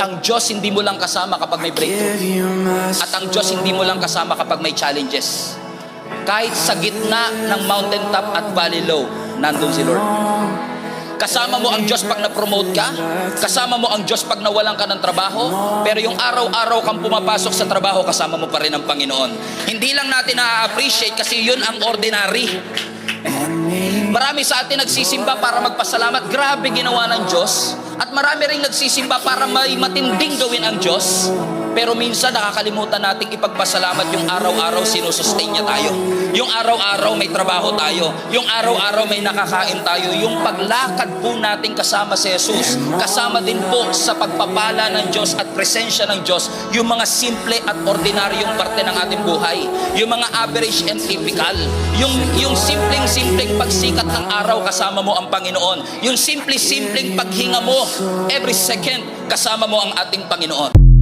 ang Diyos hindi mo lang kasama kapag may breakthrough. At ang Diyos hindi mo lang kasama kapag may challenges. Kahit sa gitna ng mountaintop at valley low, nandun si Lord. Kasama mo ang Diyos pag na-promote ka. Kasama mo ang Diyos pag nawalan ka ng trabaho. Pero yung araw-araw kang pumapasok sa trabaho, kasama mo pa rin ang Panginoon. Hindi lang natin na-appreciate kasi yun ang ordinary. Marami sa atin nagsisimba para magpasalamat. Grabe ginawa ng Diyos. At marami rin nagsisimba para may matinding gawin ang Diyos. Pero minsan nakakalimutan nating ipagpasalamat yung araw-araw sinusustain niya tayo. Yung araw-araw may trabaho tayo. Yung araw-araw may nakakain tayo. Yung paglakad po natin kasama si Jesus. Kasama din po sa pagpapala ng Diyos at presensya ng Diyos. Yung mga simple at ordinaryong parte ng ating buhay. Yung mga average and typical. Yung simpleng pagsikat ng araw kasama mo ang Panginoon. Yung simpleng paghinga mo every second kasama mo ang ating Panginoon.